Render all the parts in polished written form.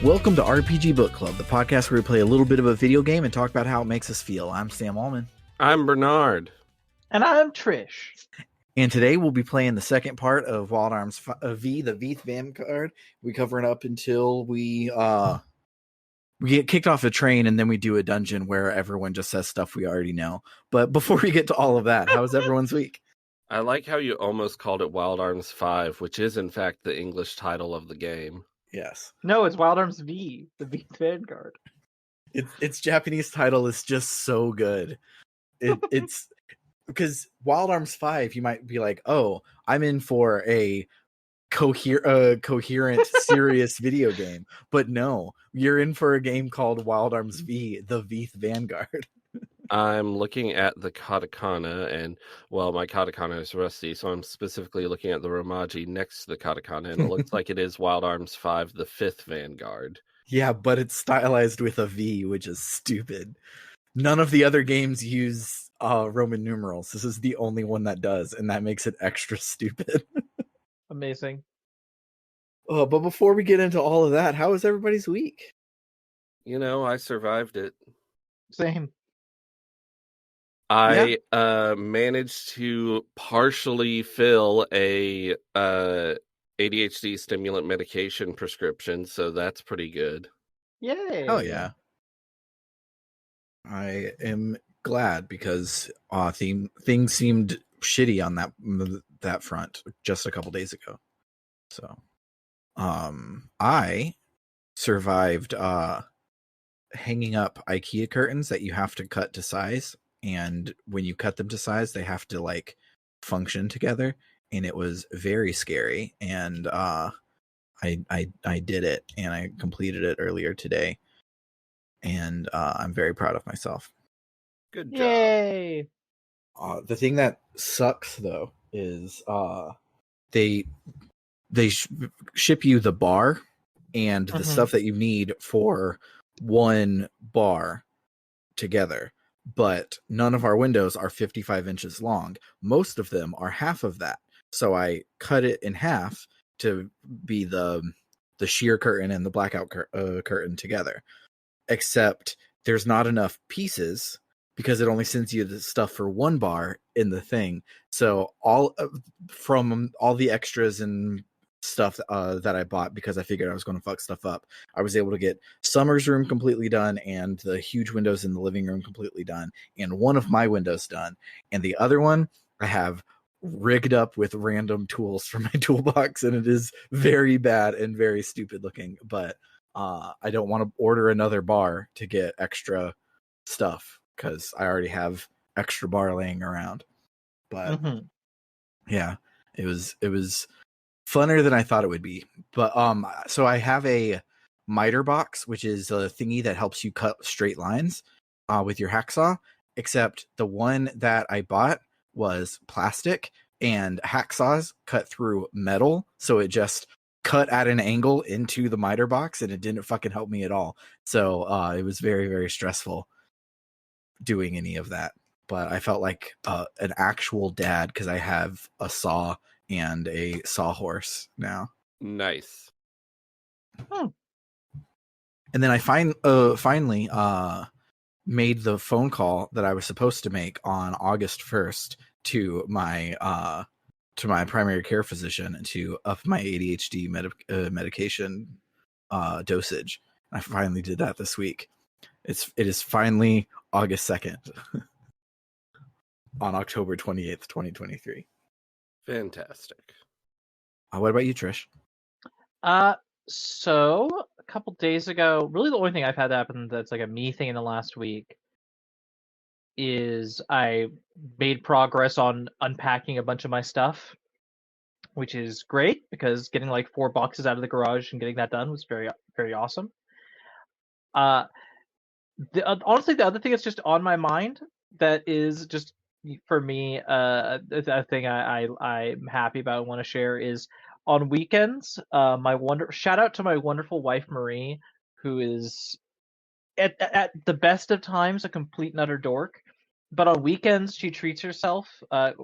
Welcome to RPG Book Club, the podcast where we play a little bit of a video game and talk about how it makes us feel. I'm Sam Allman. I'm Bernard. And I'm Trish. And today we'll be playing the second part of Wild Arms V, the Veeth Vanguard. We cover it up until we get kicked off a train, and then we do a dungeon where everyone just says stuff we already know. But before we get to all of that, how was everyone's week? I like how you almost called it Wild Arms 5, which is in fact the English title of the game. Yes. No, it's Wild Arms V, the Veeth Vanguard. Its Japanese title is just so good. It's because Wild Arms 5, you might be like, oh, I'm in for a coherent, serious video game. But no, you're in for a game called Wild Arms V, the Veeth Vanguard. I'm looking at the katakana, and, well, my katakana is rusty, so I'm specifically looking at the Romaji next to the katakana, and it looks like it is Wild Arms 5, the 5th Vanguard. Yeah, but it's stylized with a V, which is stupid. None of the other games use Roman numerals. This is the only one that does, and that makes it extra stupid. Amazing. But before we get into all of that, how was everybody's week? You know, I survived it. Same. I managed to partially fill a ADHD stimulant medication prescription, so that's pretty good. Yay. Oh, yeah. I am glad because things seemed shitty on that front just a couple days ago. So, I survived hanging up IKEA curtains that you have to cut to size. And when you cut them to size, they have to like function together, and it was very scary. And I did it, and I completed it earlier today, and I'm very proud of myself. Good job. Yay. The thing that sucks though is they ship you the bar and the stuff that you need for one bar together. But none of our windows are 55 inches long. Most of them are half of that. So I cut it in half to be the sheer curtain and the blackout curtain together. Except there's not enough pieces because it only sends you the stuff for one bar in the thing. So from all the extras and stuff that I bought because I figured I was going to fuck stuff up, I was able to get Summer's room completely done and the huge windows in the living room completely done and one of my windows done, and the other one I have rigged up with random tools from my toolbox, and it is very bad and very stupid looking, but I don't want to order another bar to get extra stuff because I already have extra bar laying around. But yeah, it was funner than I thought it would be. But so I have a miter box, which is a thingy that helps you cut straight lines with your hacksaw, except the one that I bought was plastic, and hacksaws cut through metal, so it just cut at an angle into the miter box, and it didn't fucking help me at all. So it was very, very stressful doing any of that. But I felt like an actual dad because I have a saw and a sawhorse now. Nice. And then I finally made the phone call that I was supposed to make on August 1st to my primary care physician to up my ADHD medication dosage. I finally did that this week. It is finally August 2nd on October 28th, 2023. Fantastic. What about you, Trish? So a couple days ago, really the only thing I've had happen that's like a me thing in the last week is I made progress on unpacking a bunch of my stuff, which is great because getting like 4 boxes out of the garage and getting that done was very, very awesome. Honestly, the other thing that's just on my mind that is just for me a thing I'm happy about and want to share is on weekends. Shout out to my wonderful wife Marie, who is at the best of times a complete and utter dork, but on weekends she treats herself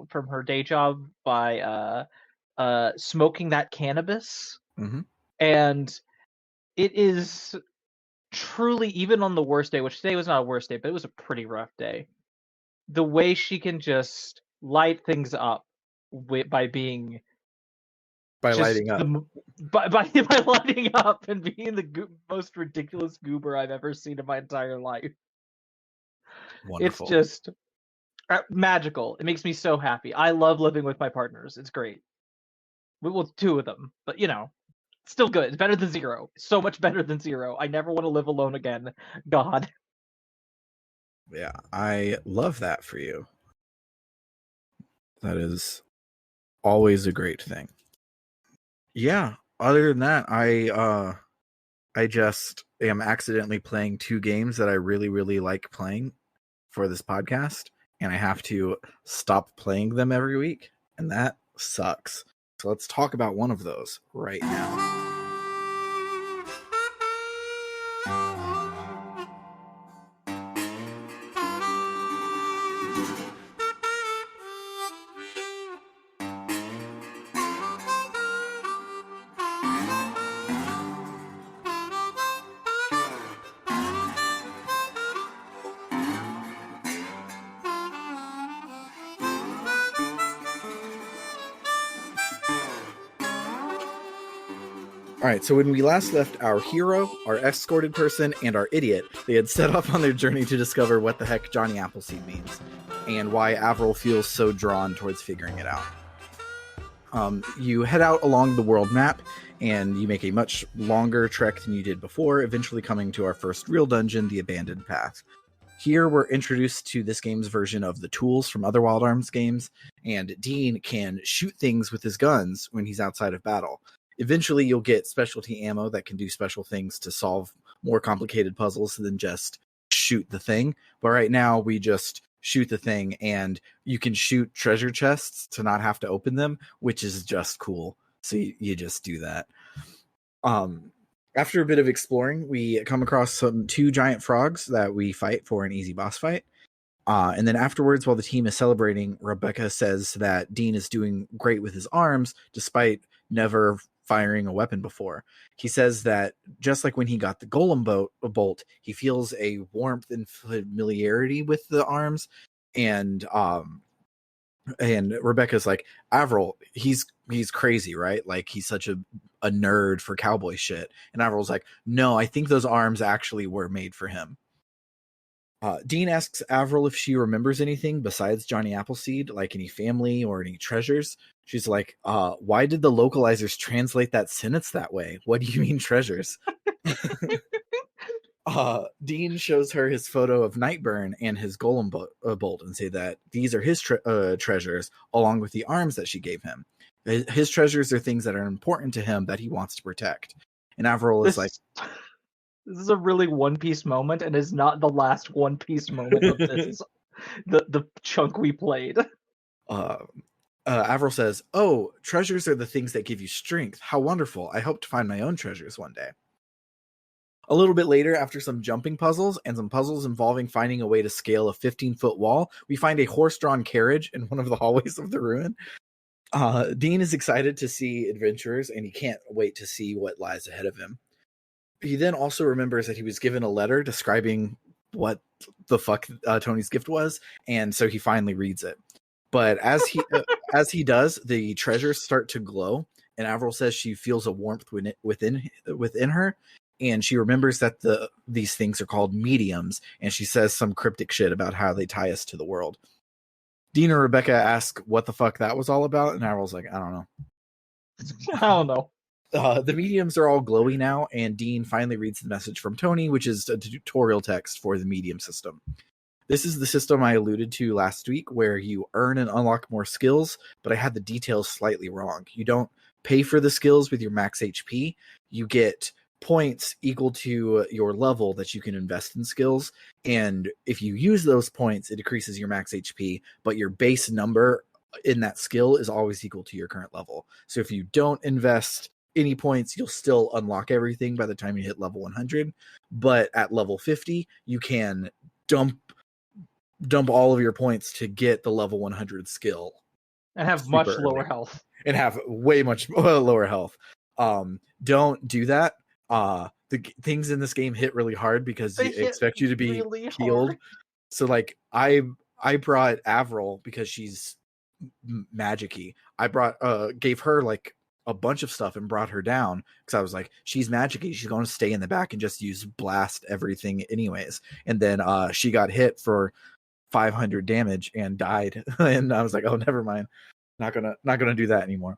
from her day job by smoking that cannabis. Mm-hmm. And it is truly, even on the worst day, which today was not a worst day, but it was a pretty rough day. The way she can just light things up by being By just lighting up. by lighting up and being the most ridiculous goober I've ever seen in my entire life. Wonderful. It's just magical. It makes me so happy. I love living with my partners. It's great. Well, two of them, but still good. It's better than zero. So much better than zero. I never want to live alone again. God. Yeah, I love that for you. That is always a great thing. Yeah, other than that, I just am accidentally playing 2 games that I really, really like playing for this podcast, and I have to stop playing them every week, and that sucks. So let's talk about one of those right now. All right, so when we last left our hero, our escorted person, and our idiot, they had set off on their journey to discover what the heck Johnny Appleseed means, and why Avril feels so drawn towards figuring it out. You head out along the world map, and you make a much longer trek than you did before, eventually coming to our first real dungeon, the Abandoned Path. Here we're introduced to this game's version of the tools from other Wild Arms games, and Dean can shoot things with his guns when he's outside of battle. Eventually, you'll get specialty ammo that can do special things to solve more complicated puzzles than just shoot the thing. But right now, we just shoot the thing, and you can shoot treasure chests to not have to open them, which is just cool. So you just do that. After a bit of exploring, we come across 2 giant frogs that we fight for an easy boss fight. And then afterwards, while the team is celebrating, Rebecca says that Dean is doing great with his arms, despite never firing a weapon before. He says that just like when he got the golem bolt, he feels a warmth and familiarity with the arms. And Rebecca's like, Avril, he's crazy, right? Like, he's such a nerd for cowboy shit. And Avril's like, no, I think those arms actually were made for him. Dean asks Avril if she remembers anything besides Johnny Appleseed, like any family or any treasures. She's like, why did the localizers translate that sentence that way? What do you mean treasures? Dean shows her his photo of Nightburn and his golem bolt and say that these are his treasures, along with the arms that she gave him. His treasures are things that are important to him that he wants to protect. And Avril is like... This is a really One Piece moment, and is not the last One Piece moment of this, the chunk we played. Avril says, oh, treasures are the things that give you strength. How wonderful. I hope to find my own treasures one day. A little bit later, after some jumping puzzles and some puzzles involving finding a way to scale a 15-foot wall, we find a horse-drawn carriage in one of the hallways of the ruin. Dean is excited to see adventurers, and he can't wait to see what lies ahead of him. He then also remembers that he was given a letter describing what the fuck Tony's gift was, and so he finally reads it. But as he does, the treasures start to glow, and Avril says she feels a warmth within her, and she remembers that these things are called mediums, and she says some cryptic shit about how they tie us to the world. Dean and Rebecca ask what the fuck that was all about, and Avril's like, I don't know. I don't know. The mediums are all glowy now, and Dean finally reads the message from Tony, which is a tutorial text for the medium system. This is the system I alluded to last week, where you earn and unlock more skills, but I had the details slightly wrong. You don't pay for the skills with your max HP. You get points equal to your level that you can invest in skills, and if you use those points, it decreases your max HP, but your base number in that skill is always equal to your current level. So if you don't invest any points, you'll still unlock everything by the time you hit level 100, but at level 50 you can dump all of your points to get the level 100 skill and have much lower health and have way much lower health. Don't do that. things in this game hit really hard because They they hit expect you to be really healed. hard. So like I brought Avril because she's magic-y. I brought gave her like a bunch of stuff and brought her down because I was like, she's magic-y, she's going to stay in the back and just use blast everything anyways. And then she got hit for 500 damage and died. And I was like, oh, never mind, not gonna do that anymore.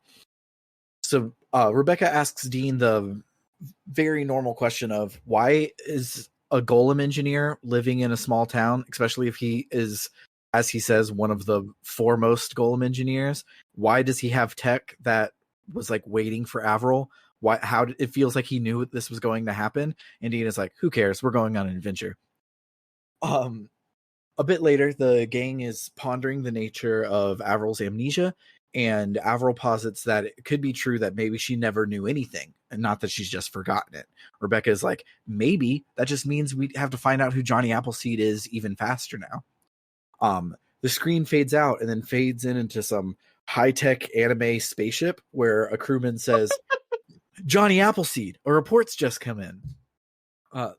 So Rebecca asks Dean the very normal question of why is a golem engineer living in a small town, especially if he is, as he says, one of the foremost golem engineers. Why does he have tech that was like waiting for Avril? Why? How it feels like he knew this was going to happen? And Dean is like, who cares? We're going on an adventure. A bit later, the gang is pondering the nature of Avril's amnesia, and Avril posits that it could be true that maybe she never knew anything, and not that she's just forgotten it. Rebecca is like, maybe that just means we have to find out who Johnny Appleseed is even faster now. The screen fades out and then fades into some high-tech anime spaceship where a crewman says, Johnny Appleseed, a report's just come in.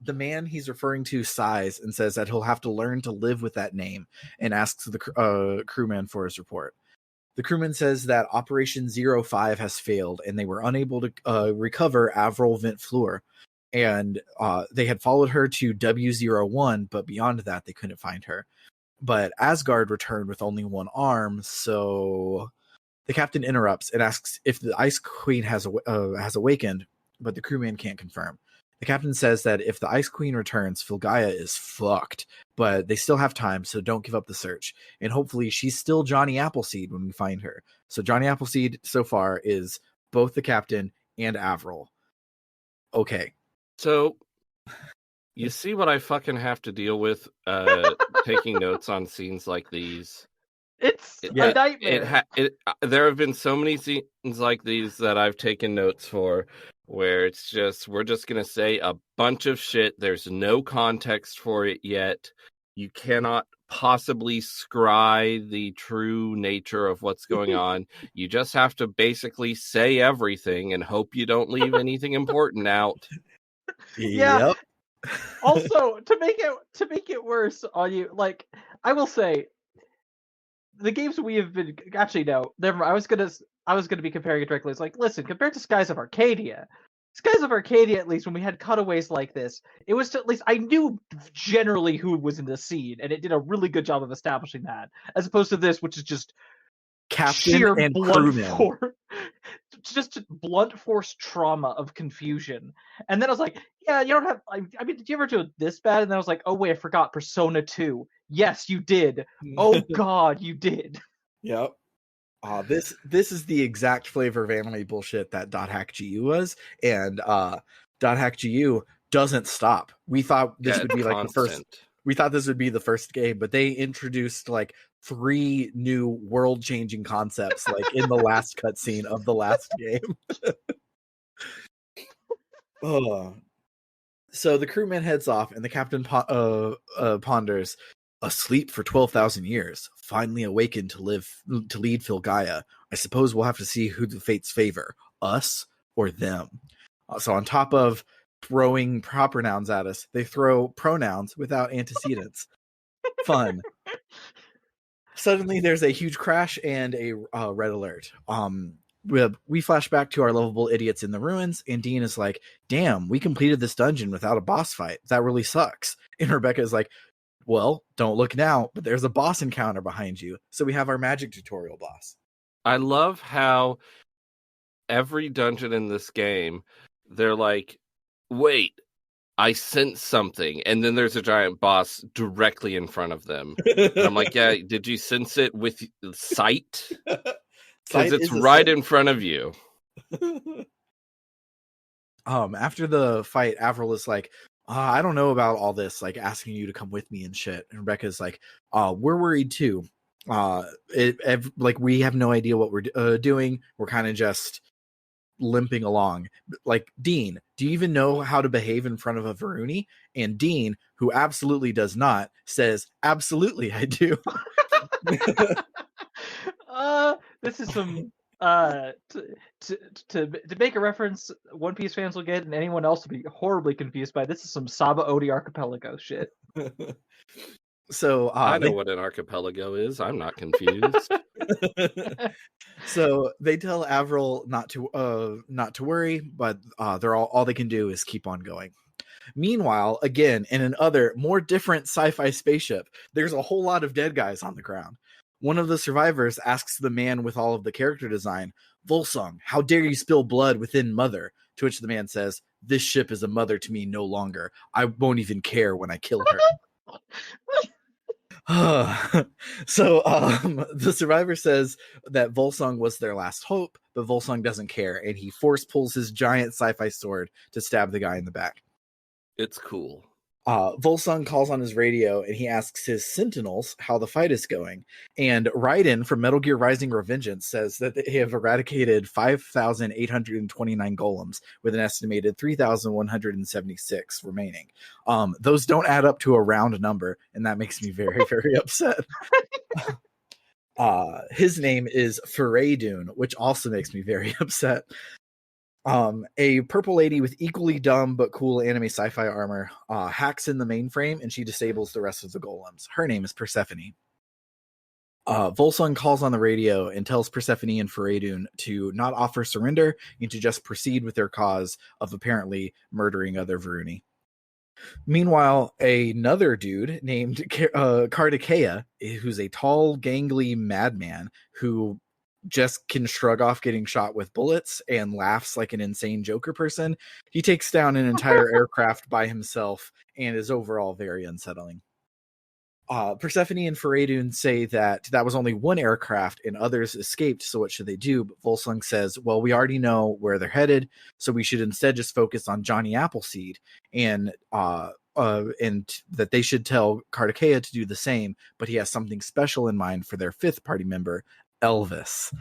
The man he's referring to sighs and says that he'll have to learn to live with that name and asks the crewman for his report. The crewman says that Operation 05 has failed and they were unable to recover Avril Vent Fleur. And they had followed her to W01, but beyond that, they couldn't find her. But Asgard returned with only one arm, so the captain interrupts and asks if the Ice Queen has awakened, but the crewman can't confirm. The captain says that if the Ice Queen returns, Filgaia is fucked, but they still have time, so don't give up the search. And hopefully she's still Johnny Appleseed when we find her. So Johnny Appleseed so far is both the captain and Avril. Okay. So you see what I fucking have to deal with taking notes on scenes like these. It's a nightmare. There have been so many scenes like these that I've taken notes for, where it's just, we're just going to say a bunch of shit. There's no context for it yet. You cannot possibly scry the true nature of what's going on. You just have to basically say everything and hope you don't leave anything important out. Yeah. Yep. Also, to make it worse on you, like, I will say, the games we have been actually no, never. I was gonna be comparing it directly. It's like, listen, compared to Skies of Arcadia, at least when we had cutaways like this, it was at least I knew generally who was in the scene, and it did a really good job of establishing that, as opposed to this, which is just Captain sheer and blunt crewman. force, just blunt force trauma of confusion. And then I was like, yeah, you don't have. I mean, did you ever do it this bad? And then I was like, oh wait, I forgot Persona 2. Yes, you did. Oh God, you did. Yep. This is the exact flavor of anime bullshit that .hack.gu was, and .hack.gu doesn't stop. We thought this would be like the first. We thought this would be the first game, but they introduced like 3 new world-changing concepts like in the last cutscene of the last game. So the crewman heads off, and the captain ponders. Asleep for 12,000 years, finally awakened to lead Filgaia. I suppose we'll have to see who the fates favor, us or them. So on top of throwing proper nouns at us, they throw pronouns without antecedents. Fun. Suddenly there's a huge crash and a red alert. We flash back to our lovable idiots in the ruins, and Dean is like, damn, we completed this dungeon without a boss fight. That really sucks. And Rebecca is like, well, don't look now, but there's a boss encounter behind you. So we have our magic tutorial boss. I love how every dungeon in this game, they're like, wait, I sense something. And then there's a giant boss directly in front of them. And I'm like, yeah, did you sense it with sight? Because it's right in front of you. After the fight, Avril is like, I don't know about all this, like asking you to come with me and shit. And Rebecca's like, we're worried too. Like we have no idea what we're doing. We're kind of just limping along. Like, Dean, do you even know how to behave in front of a Varuni? And Dean, who absolutely does not, says, absolutely I do. This is some To make a reference One Piece fans will get, and anyone else will be horribly confused by, this is some Saba Odi archipelago shit. So I know what an archipelago is. I'm not confused. So they tell Avril not to worry, but they're all they can do is keep on going. Meanwhile, again, in another more different sci-fi spaceship, there's a whole lot of dead guys on the ground. One of the survivors asks the man with all of the character design, Volsung, how dare you spill blood within Mother? To which the man says, this ship is a mother to me no longer. I won't even care when I kill her. So the survivor says that Volsung was their last hope, but Volsung doesn't care, and he force pulls his giant sci-fi sword to stab the guy in the back. It's cool. Volsung calls on his radio and he asks his sentinels how the fight is going. And Raiden from Metal Gear Rising Revengeance says that they have eradicated 5,829 golems with an estimated 3,176 remaining. Those don't add up to a round number, and that makes me very, very upset. His name is Ferreidun, which also makes me very upset. A purple lady with equally dumb but cool anime sci-fi armor hacks in the mainframe, and she disables the rest of the golems. Her name is Persephone. Volsung calls on the radio and tells Persephone and Ferreidun to not offer surrender and to just proceed with their cause of apparently murdering other Varuni. Meanwhile, another dude named Kartikeya, who's a tall, gangly madman who just can shrug off getting shot with bullets and laughs like an insane Joker person. He takes down an entire aircraft by himself and is overall very unsettling. Persephone and Ferreidun say that was only one aircraft and others escaped, so what should they do? But Volsung says, well, we already know where they're headed, so we should instead just focus on Johnny Appleseed, and that they should tell Kartikeya to do the same, but he has something special in mind for their fifth party member, Elvis.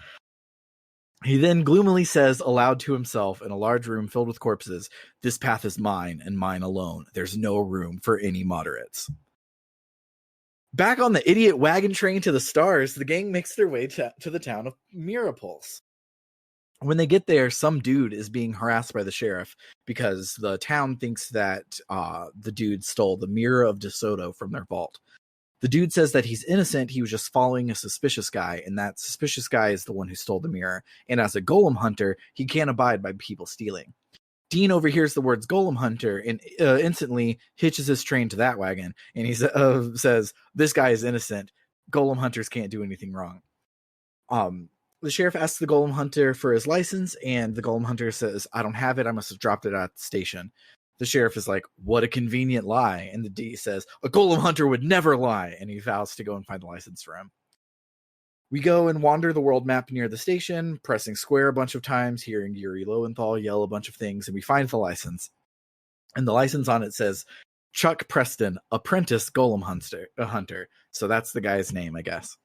He then gloomily says aloud to himself in a large room filled with corpses, this path is mine and mine alone. There's no room for any moderates. Back on the idiot wagon train to the stars, the gang makes their way to the town of Mirapulse. When they get there, some dude is being harassed by the sheriff because the town thinks that the dude stole the Mirror of DeSoto from their vault. The dude says that he's innocent, he was just following a suspicious guy, and that suspicious guy is the one who stole the mirror. And as a golem hunter, he can't abide by people stealing. Dean overhears the words golem hunter and instantly hitches his train to that wagon, and he says, this guy is innocent. Golem hunters can't do anything wrong. The sheriff asks the golem hunter for his license, and the golem hunter says, I don't have it, I must have dropped it at the station. The sheriff is like, what a convenient lie. And the D says, a golem hunter would never lie. And he vows to go and find the license for him. We go and wander the world map near the station, pressing square a bunch of times, hearing Yuri Lowenthal yell a bunch of things, and we find the license. And the license on it says, Chuck Preston, apprentice golem hunter. So that's the guy's name, I guess.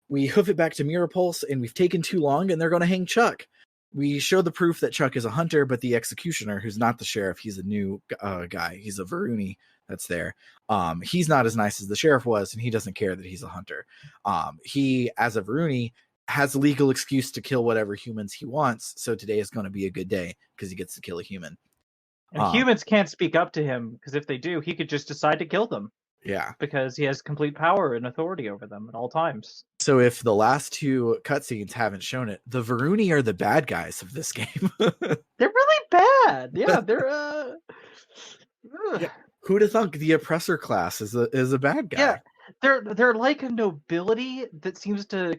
We hoof it back to Mirapulse, and we've taken too long, and they're going to hang Chuck. We show the proof that Chuck is a hunter, but the executioner, who's not the sheriff, he's a new guy. He's a Varuni that's there. He's not as nice as the sheriff was, and he doesn't care that he's a hunter. He, as a Varuni, has a legal excuse to kill whatever humans he wants, so today is going to be a good day because he gets to kill a human. And humans can't speak up to him, because if they do, he could just decide to kill them. Yeah. Because he has complete power and authority over them at all times. So if the last two cutscenes haven't shown it, the Varuni are the bad guys of this game. They're really bad. Yeah, they're yeah. Who'd have thunk the oppressor class is a bad guy? Yeah, they're like a nobility that seems to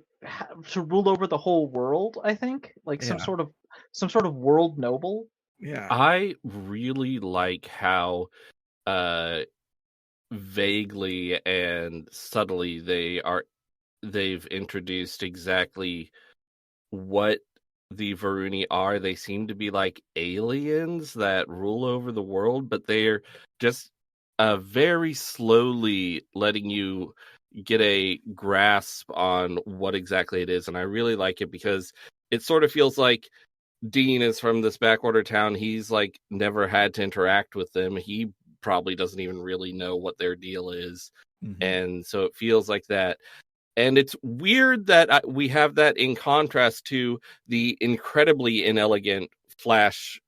rule over the whole world, I think. Like some sort of world noble. Yeah. I really like how vaguely and subtly they've introduced exactly what the Varuni are. They seem to be like aliens that rule over the world, but they're just very slowly letting you get a grasp on what exactly it is. And I really like it because it sort of feels like Dean is from this backwater town. He's like never had to interact with them. He probably doesn't even really know what their deal is. Mm-hmm. And so it feels like that And it's weird that we have that in contrast to the incredibly inelegant flash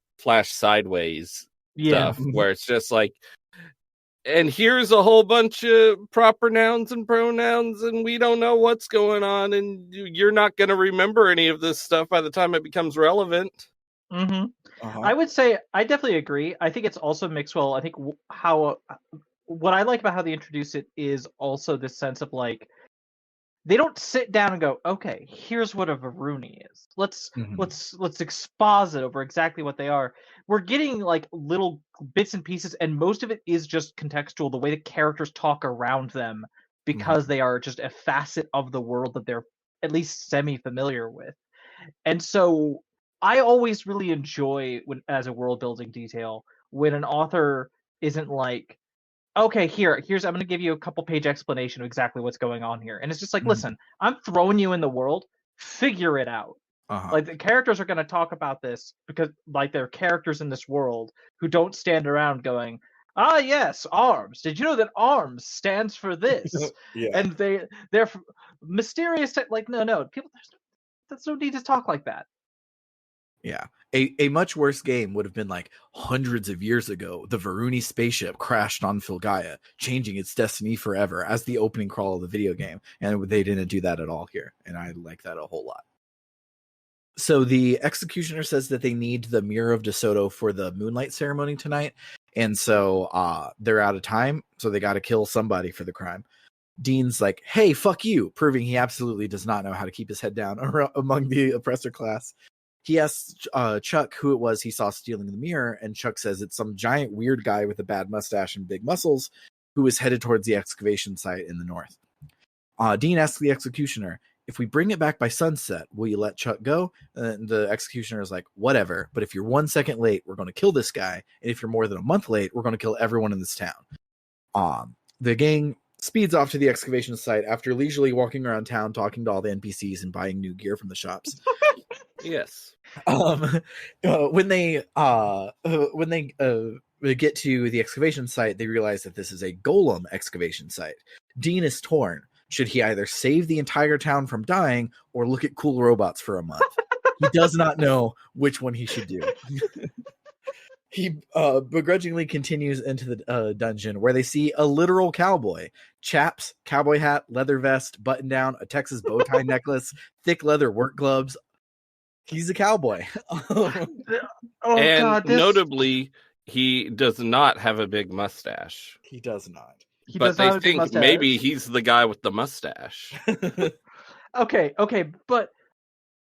sideways Yeah. stuff, where it's just like, and here's a whole bunch of proper nouns and pronouns, and we don't know what's going on, and you're not going to remember any of this stuff by the time it becomes relevant. Mm-hmm. Uh-huh. I would say I definitely agree. I think it's also mixed well. I think how what I like about how they introduce it is also this sense of like they don't sit down and go, okay, here's what a Varuni is. Let's exposit over exactly what they are. We're getting like little bits and pieces, and most of it is just contextual. The way the characters talk around them, because they are just a facet of the world that they're at least semi-familiar with. And so I always really enjoy when, as a world building detail, when an author isn't like, okay, here's I'm going to give you a couple page explanation of exactly what's going on here. And it's just like, listen, I'm throwing you in the world, figure it out. Like the characters are going to talk about this because like they're characters in this world who don't stand around going, ah yes, arms. Did you know that arms stands for this? Yeah. And they're mysterious like no, people there's no need to talk like that. Yeah. A much worse game would have been like hundreds of years ago, the Varuni spaceship crashed on Filgaia, changing its destiny forever as the opening crawl of the video game. And they didn't do that at all here. And I like that a whole lot. So the executioner says that they need the Mirror of DeSoto for the moonlight ceremony tonight. And so they're out of time. So they got to kill somebody for the crime. Dean's like, hey, fuck you, proving he absolutely does not know how to keep his head down among the oppressor class. He asks Chuck who it was he saw stealing the mirror, and Chuck says it's some giant weird guy with a bad mustache and big muscles who is headed towards the excavation site in the north. Dean asks the executioner, if we bring it back by sunset, will you let Chuck go? And the executioner is like, whatever, but if you're 1 second late, we're going to kill this guy, and if you're more than a month late, we're going to kill everyone in this town. The gang speeds off to the excavation site after leisurely walking around town, talking to all the NPCs and buying new gear from the shops. Yes. When they get to the excavation site, they realize that this is a golem excavation site. Dean is torn. Should he either save the entire town from dying or look at cool robots for a month? He does not know which one he should do. He begrudgingly continues into the dungeon where they see a literal cowboy. Chaps, cowboy hat, leather vest, button down, a Texas bow tie necklace, thick leather work gloves. He's a cowboy. Notably, he does not have a big mustache. He does not. But they think maybe he's the guy with the mustache. Okay, but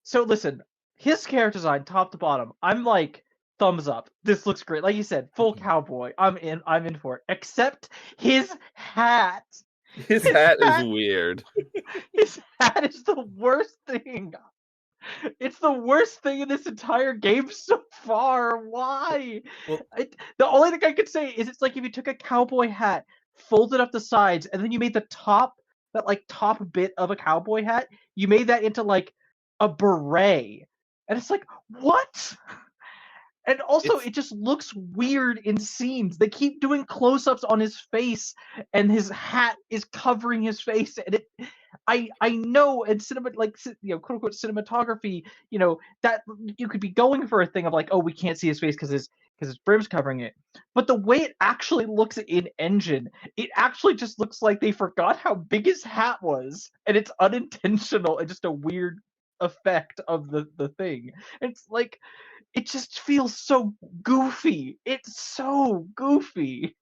so listen, his character design, top to bottom, I'm like, thumbs up. This looks great. Like you said, full cowboy. I'm in for it. Except his hat. His hat is weird. His hat is the worst thing. It's the worst thing in this entire game so far. Why? Well, the only thing I could say is it's like if you took a cowboy hat, folded up the sides, and then you made the top, that like top bit of a cowboy hat, you made that into like a beret. And it's like, what? And also, it just looks weird in scenes. They keep doing close-ups on his face, and his hat is covering his face. And I know in cinema, like, you know, quote unquote cinematography, you know, that you could be going for a thing of like, oh, we can't see his face because his brim's covering it. But the way it actually looks in engine, it actually just looks like they forgot how big his hat was, and it's unintentional and just a weird effect of the thing. It's like, it just feels so goofy. It's so goofy.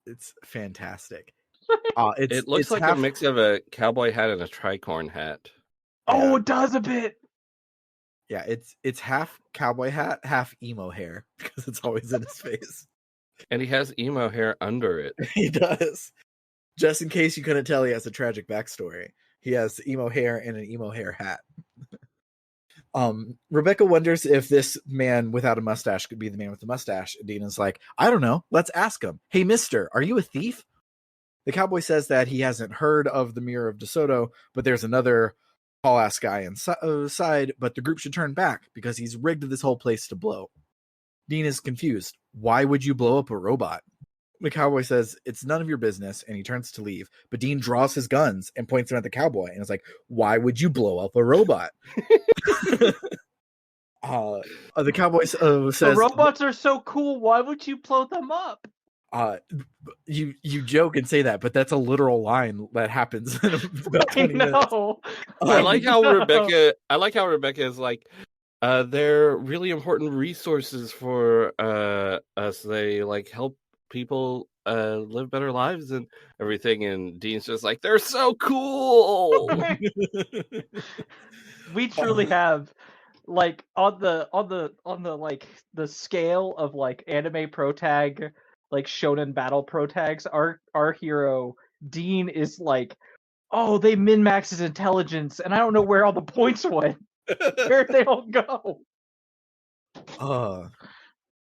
It's fantastic. It looks like a mix of a cowboy hat and a tricorn hat. Oh, it does a bit. Yeah, it's half cowboy hat, half emo hair, because it's always in his face. And he has emo hair under it. He does. Just in case you couldn't tell, he has a tragic backstory. He has emo hair and an emo hair hat. Rebecca wonders if this man without a mustache could be the man with the mustache. Dina's like, I don't know. Let's ask him. Hey, mister, are you a thief? The cowboy says that he hasn't heard of the Mirror of DeSoto, but there's another tall-ass guy inside, but the group should turn back because he's rigged this whole place to blow. Dean is confused. Why would you blow up a robot? The cowboy says, "It's none of your business," and he turns to leave. But Dean draws his guns and points them at the cowboy and is like, "Why would you blow up a robot?" The cowboy says, "The robots are so cool. Why would you blow them up?" You joke and say that, but that's a literal line that happens in about 20 minutes. I like how Rebecca is like, they're really important resources for us. They like help people live better lives and everything. And Dean's just like, they're so cool. We truly have, like, on the like the scale of like anime protag, like shonen battle protags, our hero Dean is like, oh, they min-max his intelligence, and I don't know where all the points went. Where'd they all go?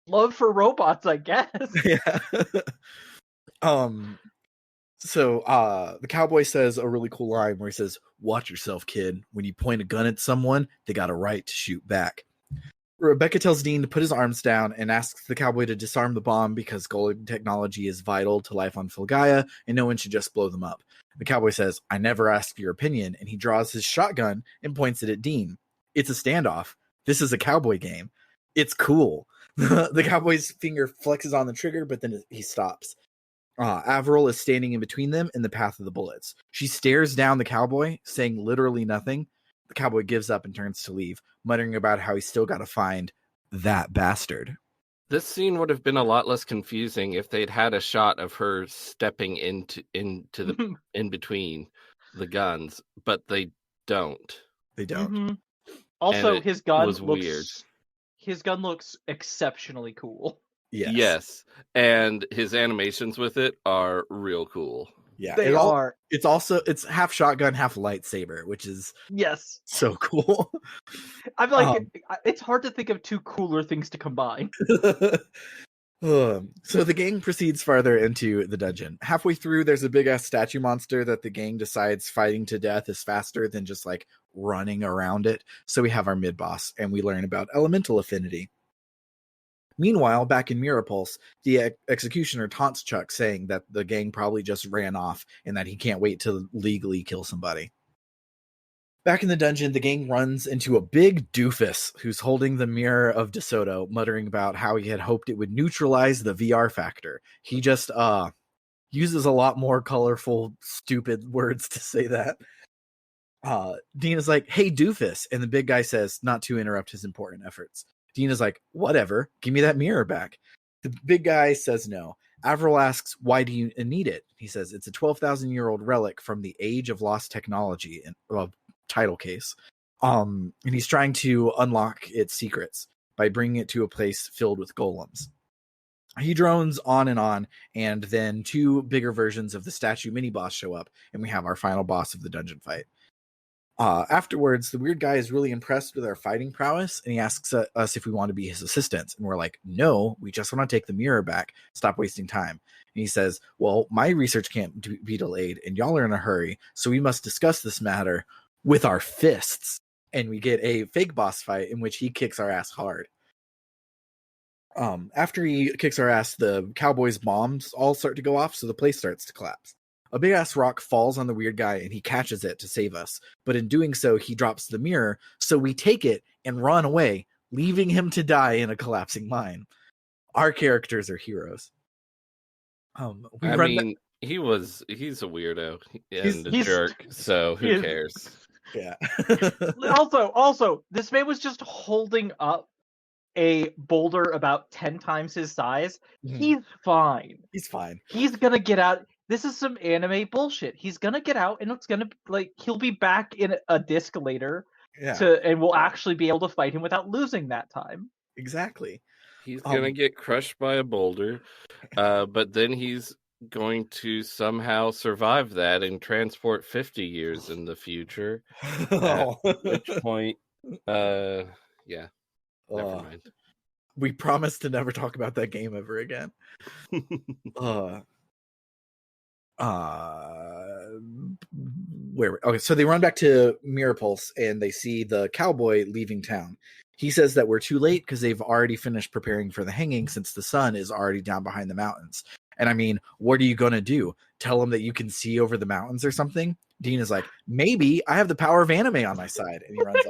Love for robots, I guess. Yeah. So the cowboy says a really cool line where he says, "Watch yourself, kid. When you point a gun at someone, they got a right to shoot back." Rebecca tells Dean to put his arms down and asks the cowboy to disarm the bomb because Golem technology is vital to life on Filgaia and no one should just blow them up. The cowboy says, "I never asked your opinion," and he draws his shotgun and points it at Dean. It's a standoff. This is a cowboy game. It's cool. The cowboy's finger flexes on the trigger, but then he stops. Avril is standing in between them in the path of the bullets. She stares down the cowboy, saying literally nothing. The cowboy gives up and turns to leave, muttering about how he's still got to find that bastard. This scene would have been a lot less confusing if they'd had a shot of her stepping into the in between the guns, but they don't. They don't. Mm-hmm. Also, his gun was weird. His gun looks exceptionally cool. Yes, and his animations with it are real cool. Yeah, they are. It's half shotgun, half lightsaber, which is so cool. I'm like, it's hard to think of two cooler things to combine. So the gang proceeds farther into the dungeon. Halfway through, there's a big ass statue monster that the gang decides fighting to death is faster than just like running around it. So we have our mid boss, and we learn about elemental affinity. Meanwhile, back in Mirapulse, the executioner taunts Chuck, saying that the gang probably just ran off and that he can't wait to legally kill somebody. Back in the dungeon, the gang runs into a big doofus who's holding the mirror of DeSoto, muttering about how he had hoped it would neutralize the VR factor. He just uses a lot more colorful, stupid words to say that. Dean is like, "Hey, doofus," and the big guy says, not to interrupt his important efforts. Dean is like, "Whatever, give me that mirror back." The big guy says no. Avril asks, "Why do you need it?" He says, "It's a 12,000-year-old relic from the Age of Lost Technology," title case. And he's trying to unlock its secrets by bringing it to a place filled with golems. He drones on, and then two bigger versions of the statue mini-boss show up, and we have our final boss of the dungeon fight. Afterwards, the weird guy is really impressed with our fighting prowess, and he asks us if we want to be his assistants. And we're like, "No, we just want to take the mirror back. Stop wasting time." And he says, "Well, my research can't be delayed, and y'all are in a hurry, so we must discuss this matter with our fists." And we get a fake boss fight in which he kicks our ass hard. After he kicks our ass, the cowboys' bombs all start to go off, so the place starts to collapse. A big ass rock falls on the weird guy and he catches it to save us. But in doing so, he drops the mirror, so we take it and run away, leaving him to die in a collapsing mine. Our characters are heroes. He's a weirdo and a jerk, so who cares? Yeah. Also, this man was just holding up a boulder about 10 times his size. He's fine. He's gonna get out. This is some anime bullshit. He's gonna get out, and it's gonna he'll be back in a disc later, and we'll actually be able to fight him without losing that time. Exactly. He's gonna get crushed by a boulder, but then he's going to somehow survive that and transport 50 years in the future. At which point, never mind. We promise to never talk about that game ever again. Okay, so they run back to Mirapulse and they see the cowboy leaving town. He says that we're too late because they've already finished preparing for the hanging since the sun is already down behind the mountains. And I mean, what are you going to do? Tell him that you can see over the mountains or something? Dean is like, maybe I have the power of anime on my side. And he runs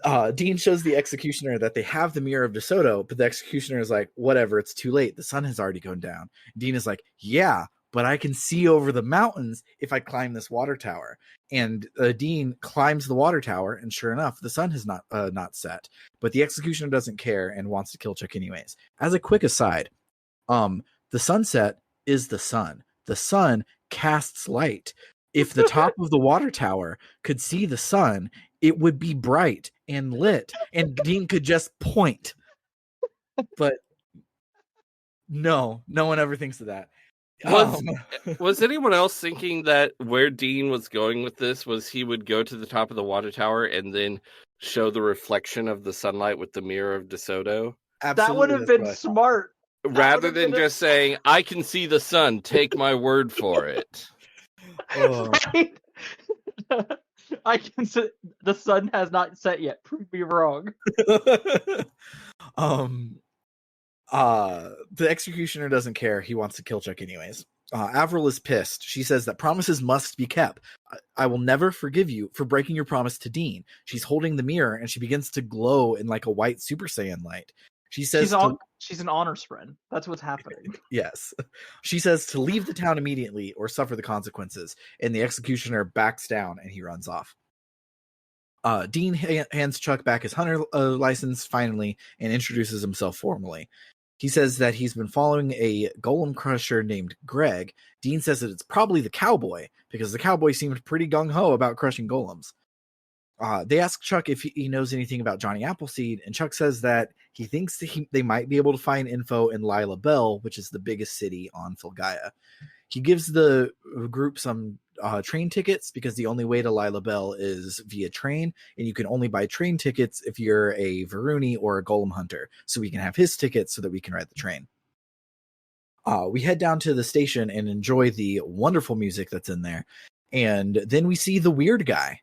off. Dean shows the executioner that they have the Mirror of DeSoto, but the executioner is like, whatever, it's too late. The sun has already gone down. Dean is like, yeah, but I can see over the mountains if I climb this water tower. And Dean climbs the water tower, and sure enough, the sun has not set. But the executioner doesn't care and wants to kill Chuck anyways. As a quick aside, the sunset is the sun. The sun casts light. If the top of the water tower could see the sun, it would be bright and lit, and Dean could just point. But no one ever thinks of that. Was anyone else thinking that where Dean was going with this was he would go to the top of the water tower and then show the reflection of the sunlight with the Mirror of DeSoto? Absolutely, that would have been smart. Rather than just saying, I can see the sun, take my word for it. Right? I can say the sun has not set yet. Prove me wrong. The executioner doesn't care. He wants to kill Chuck anyways. Avril is pissed. She says that promises must be kept. I will never forgive you for breaking your promise to Dean. She's holding the mirror and she begins to glow in like a white Super Saiyan light. She says she's an honors friend. That's what's happening. Yes. She says to leave the town immediately or suffer the consequences. And the executioner backs down and he runs off. Dean hands Chuck back his hunter license finally and introduces himself formally. He says that he's been following a golem crusher named Greg. Dean says that it's probably the cowboy because the cowboy seemed pretty gung-ho about crushing golems. They ask Chuck if he knows anything about Johnny Appleseed, and Chuck says that he thinks that they might be able to find info in Lila Bell, which is the biggest city on Filgaia. He gives the group some train tickets because the only way to Lila Bell is via train, and you can only buy train tickets if you're a Varuni or a Golem Hunter. So we can have his tickets so that we can ride the train. We head down to the station and enjoy the wonderful music that's in there. And then we see the weird guy.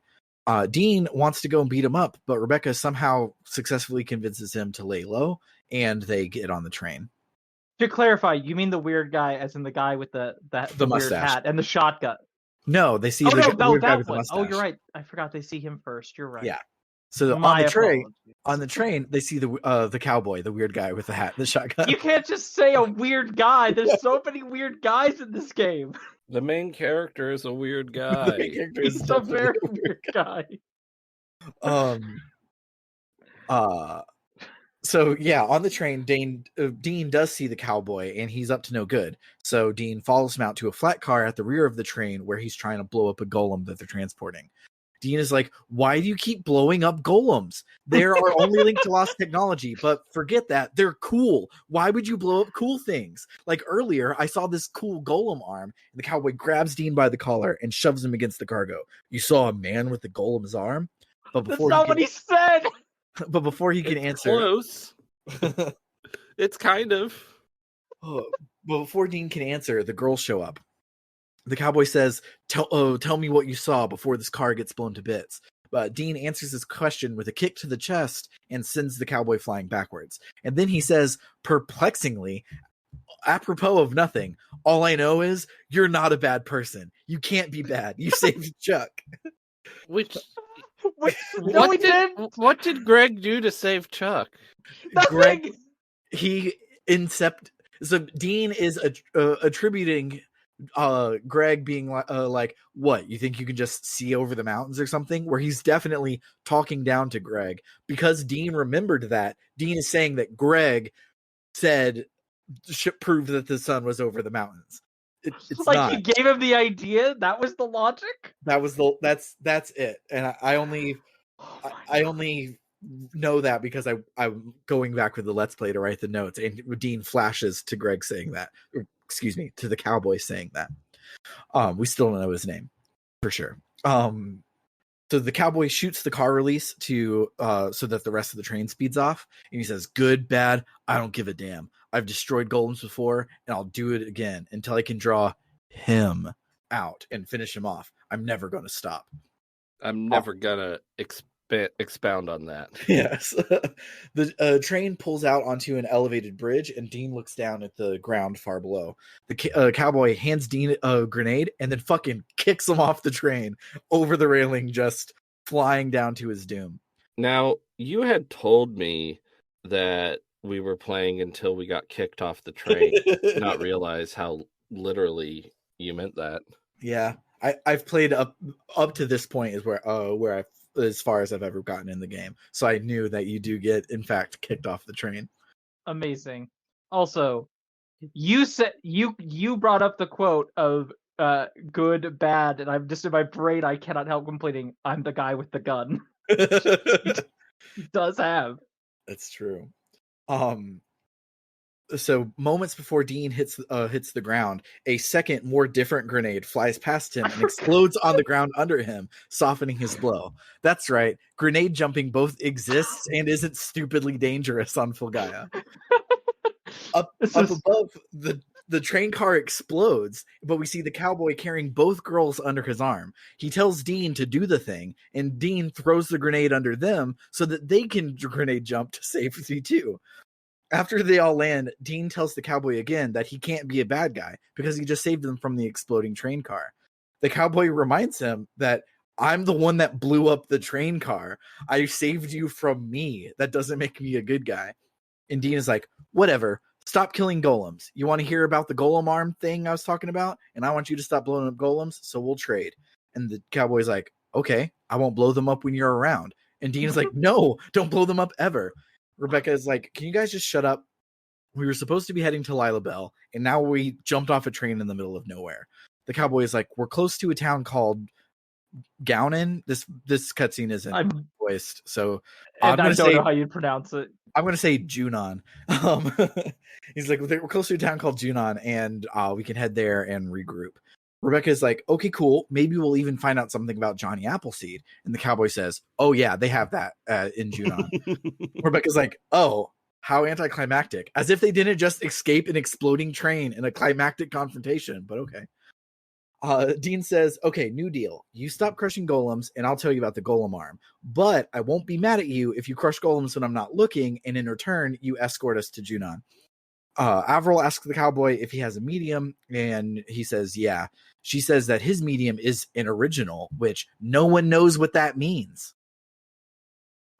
Dean wants to go and beat him up, but Rebecca somehow successfully convinces him to lay low, and they get on the train. To clarify, you mean the weird guy as in the guy with the weird mustache hat and the shotgun? No, they see the weird guy with the mustache. Oh, you're right. I forgot they see him first. You're right. Yeah. So on the train, they see the cowboy, the weird guy with the hat, the shotgun. You can't just say a weird guy. There's so many weird guys in this game. The main character is a weird guy. He's a very weird guy. So yeah, on the train, Dean does see the cowboy, and he's up to no good. So Dean follows him out to a flat car at the rear of the train where he's trying to blow up a golem that they're transporting. Dean is like, why do you keep blowing up golems? They are only linked to lost technology, but forget that. They're cool. Why would you blow up cool things? Like earlier, I saw this cool golem arm, and the cowboy grabs Dean by the collar and shoves him against the cargo. You saw a man with the golem's arm? But before That's not what he said! But before he can answer... Close. It's kind of. But before Dean can answer, the girls show up. The cowboy says, tell me what you saw before this car gets blown to bits. But Dean answers his question with a kick to the chest and sends the cowboy flying backwards. And then he says, perplexingly, apropos of nothing, all I know is you're not a bad person. You can't be bad. You saved Chuck. What did Greg do to save Chuck? Greg, so Dean is attributing Greg being like, what, you think you can just see over the mountains or something? Where he's definitely talking down to Greg because Dean remembered that. Dean is saying that Greg said proved that the sun was over the mountains. It's like not. He gave him the idea. That was the logic. That's it. And I only know that because I'm going back with the Let's Play to write the notes, and Dean flashes to Greg saying that. Excuse me, to the cowboy saying that. We still don't know his name for sure. So the cowboy shoots the car release to so that the rest of the train speeds off, and he says, "Good, bad, I don't give a damn. I've destroyed golems before, and I'll do it again until I can draw him out and finish him off. I'm never going to stop. I'm never gonna expound on that. Yes. The train pulls out onto an elevated bridge, and Dean looks down at the ground far below. The cowboy hands Dean a grenade and then fucking kicks him off the train over the railing, just flying down to his doom. Now, you had told me that we were playing until we got kicked off the train. Not realize how literally you meant that. Yeah. I've played up to this point is where I've as far as I've ever gotten in the game. So I knew that you do get, in fact, kicked off the train. Amazing. Also, you said you brought up the quote of good, bad, and I'm just in my brain. I cannot help completing. I'm the guy with the gun. He does have. That's true. So moments before Dean hits the ground, a second, more different grenade flies past him and explodes on the ground under him, softening his blow. That's right. Grenade jumping both exists and isn't stupidly dangerous on Fulgaia. Up above, the train car explodes, but we see the cowboy carrying both girls under his arm. He tells Dean to do the thing, and Dean throws the grenade under them so that they can grenade jump to safety too. After they all land, Dean tells the cowboy again that he can't be a bad guy because he just saved them from the exploding train car. The cowboy reminds him that I'm the one that blew up the train car. I saved you from me. That doesn't make me a good guy. And Dean is like, whatever. Stop killing golems. You want to hear about the golem arm thing I was talking about? And I want you to stop blowing up golems, so we'll trade. And the cowboy's like, okay, I won't blow them up when you're around. And Dean is like, no, don't blow them up ever. Rebecca is like, can you guys just shut up? We were supposed to be heading to Lila Bell, and now we jumped off a train in the middle of nowhere. The cowboy is like, we're close to a town called Gounon. This cutscene isn't voiced, so I don't know how you'd pronounce it. I'm going to say Gounon. He's like, we're close to a town called Gounon, and we can head there and regroup. Rebecca's like, okay, cool. Maybe we'll even find out something about Johnny Appleseed. And the cowboy says, oh, yeah, they have that in Gounon. Rebecca's like, oh, how anticlimactic. As if they didn't just escape an exploding train in a climactic confrontation, but okay. Dean says, okay, new deal. You stop crushing golems, and I'll tell you about the golem arm. But I won't be mad at you if you crush golems when I'm not looking, and in return, you escort us to Gounon. Avril asks the cowboy if he has a medium, and he says, yeah. She says that his medium is an original, which no one knows what that means.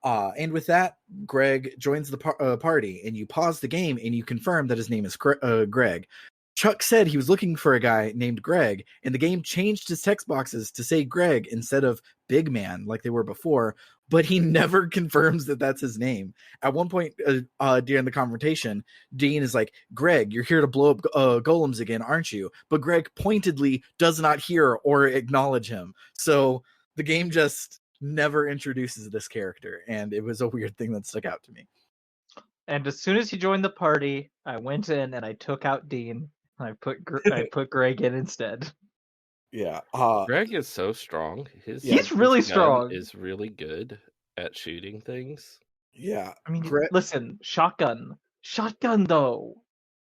And with that, Greg joins the party, and you pause the game, and you confirm that his name is Greg. Chuck said he was looking for a guy named Greg, and the game changed his text boxes to say Greg instead of Big Man like they were before, but he never confirms that that's his name. At one point during the confrontation, Dean is like, Greg, you're here to blow up golems again, aren't you? But Greg pointedly does not hear or acknowledge him. So the game just never introduces this character, and it was a weird thing that stuck out to me. And as soon as he joined the party, I went in and I took out Dean. I put Greg in instead. Yeah, Greg is so strong. He's really strong. Is really good at shooting things. Yeah, I mean, listen, shotgun though.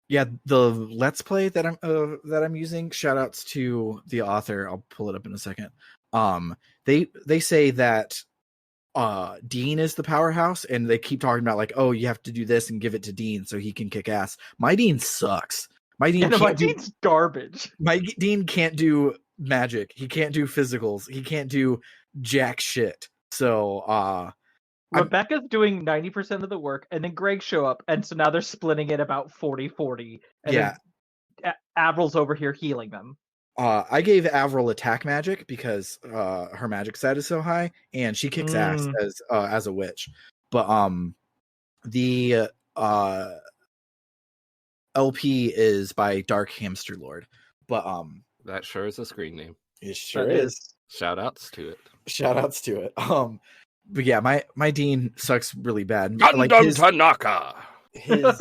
Yeah, the Let's Play that I'm using. Shout outs to the author. I'll pull it up in a second. They say that Dean is the powerhouse, and they keep talking about like, oh, you have to do this and give it to Dean so he can kick ass. My Dean sucks. My Dean's garbage. My Dean can't do magic. He can't do physicals. He can't do jack shit. So Rebecca's doing 90% of the work, and then Greg show up, and so now they're splitting it about 40-40. And yeah, Avril's over here healing them. I gave Avril attack magic because her magic stat is so high, and she kicks ass as a witch. But the LP is by Dark Hamster Lord. But that sure is a screen name. It sure is. Shout outs to it. But yeah, my Dean sucks really bad. Gundam like Tanaka. His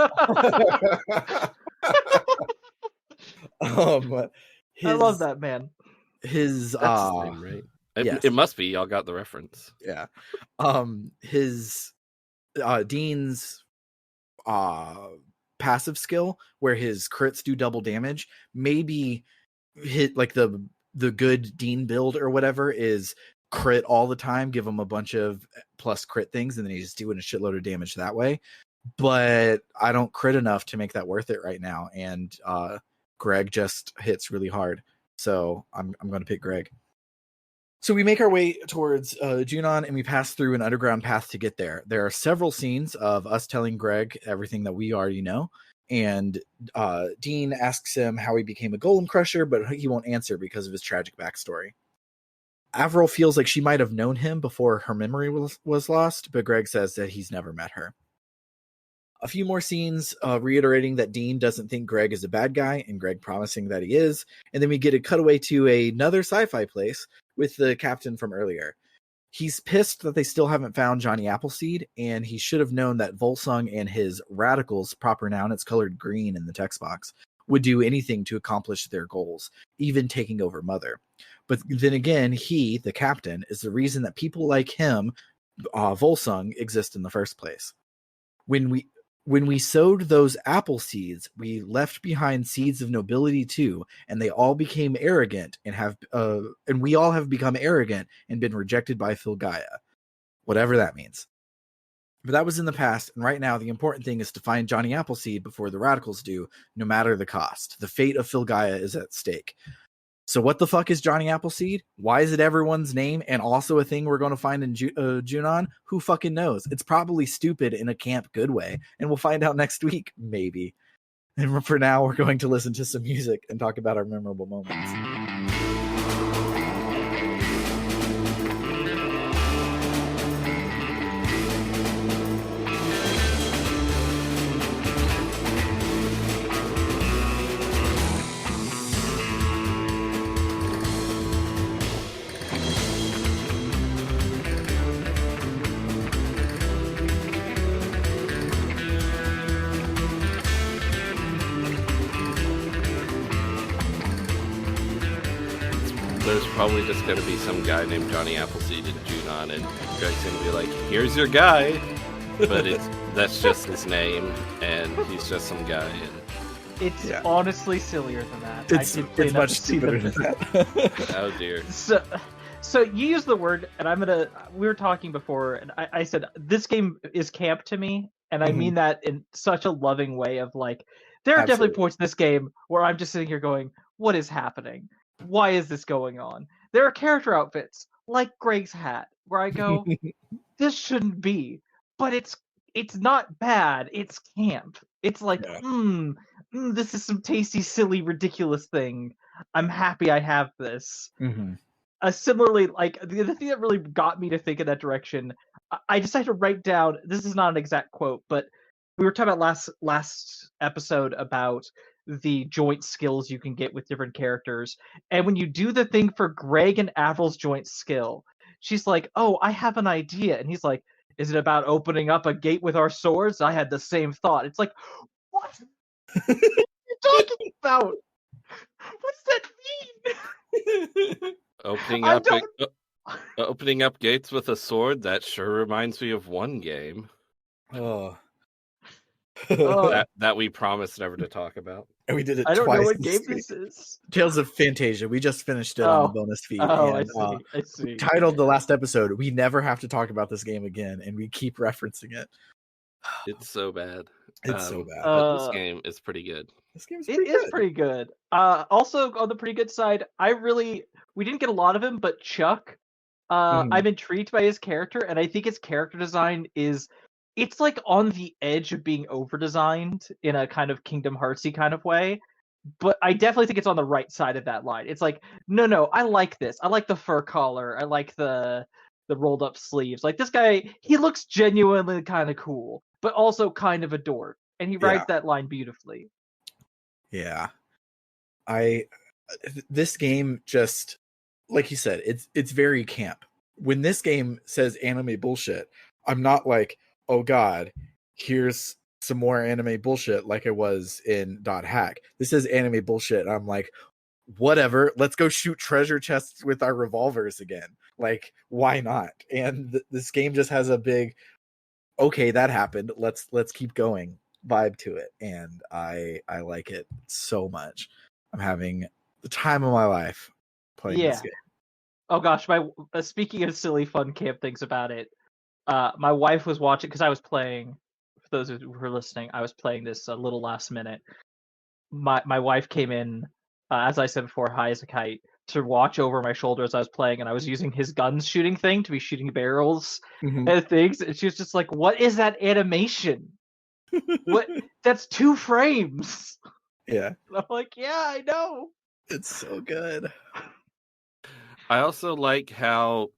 I love that man. His That's his name, right? Yes. It must be. Y'all got the reference. Yeah. His Dean's passive skill, where his crits do double damage, maybe hit like the good Dean build or whatever is crit all the time, give him a bunch of plus crit things, and then he's doing a shitload of damage that way. But I don't crit enough to make that worth it right now. And Greg just hits really hard. So I'm going to pick Greg. So we make our way towards Gounon, and we pass through an underground path to get there. There are several scenes of us telling Greg everything that we already know. And Dean asks him how he became a golem crusher, but he won't answer because of his tragic backstory. Avril feels like she might have known him before her memory was lost, but Greg says that he's never met her. A few more scenes reiterating that Dean doesn't think Greg is a bad guy, and Greg promising that he is. And then we get a cutaway to another sci-fi place with the captain from earlier. He's pissed that they still haven't found Johnny Appleseed, and he should have known that Volsung and his radicals, proper noun, it's colored green in the text box, would do anything to accomplish their goals, even taking over Mother. But then again, he, the captain, is the reason that people like him, Volsung, exist in the first place. When we sowed those apple seeds, we left behind seeds of nobility too, and they all became arrogant and we all have become arrogant and been rejected by Filgaia, whatever that means. But that was in the past, and right now the important thing is to find Johnny Appleseed before the radicals do, no matter the cost. The fate of Filgaia is at stake. So what the fuck is Johnny Appleseed? Why is it everyone's name and also a thing we're going to find in Gounon? Who fucking knows? It's probably stupid in a camp good way, and we'll find out next week, maybe. And for now, we're going to listen to some music and talk about our memorable moments. There's probably just going to be some guy named Johnny Appleseed in Gounon, and Greg's going to be like, here's your guy. But that's just his name, and he's just some guy. And It's honestly sillier than that. It's much stupider than that. oh, dear. So you use the word, and we were talking before, and I said, this game is camp to me, and I mean that in such a loving way of like, there are definitely points in this game where I'm just sitting here going, what is happening? Why is this going on? There are character outfits like Greg's hat where I go, this shouldn't be, but it's not bad. It's camp. It's like, this is some tasty, silly, ridiculous thing. I'm happy I have this. Similarly, like the thing that really got me to think in that direction, I decided to write down. This is not an exact quote, but we were talking about last episode about the joint skills you can get with different characters. And when you do the thing for Greg and Avril's joint skill, she's like, oh, I have an idea. And he's like, is it about opening up a gate with our swords? I had the same thought. It's like, what? What are you talking about? What's that mean? Opening up gates with a sword, that sure reminds me of one game. That we promised never to talk about. And we did it I don't twice know what game this is. Tales of Fantasia. We just finished it on the bonus feed. And, I see. Titled the last episode, we never have to talk about this game again, and we keep referencing it. It's so bad. It's so bad. But this game is pretty good. This game's pretty good. Also on the pretty good side, we didn't get a lot of him, but Chuck, I'm intrigued by his character, and I think his character design it's like on the edge of being over-designed in a kind of Kingdom Heartsy kind of way, but I definitely think it's on the right side of that line. It's like, no, I like this. I like the fur collar. I like the rolled up sleeves. Like this guy, he looks genuinely kind of cool, but also kind of a dork, and he rides that line beautifully. Yeah. This game just, like you said, it's very camp. When this game says anime bullshit, I'm not like, oh god, here's some more anime bullshit like it was in .hack. This is anime bullshit. I'm like, whatever, let's go shoot treasure chests with our revolvers again. Like, why not? And this game just has a big, okay, that happened, let's keep going vibe to it, and I like it so much. I'm having the time of my life playing this game. Oh gosh, my speaking of silly fun camp things about it, my wife was watching because I was playing. For those who are listening, I was playing this a little last minute. My wife came in, as I said before, high as a kite, to watch over my shoulder as I was playing, and I was using his guns shooting thing to be shooting barrels and things. And she was just like, "What is that animation? What? That's 2 frames." Yeah, And I'm like, "Yeah, I know." it's so good. I also like how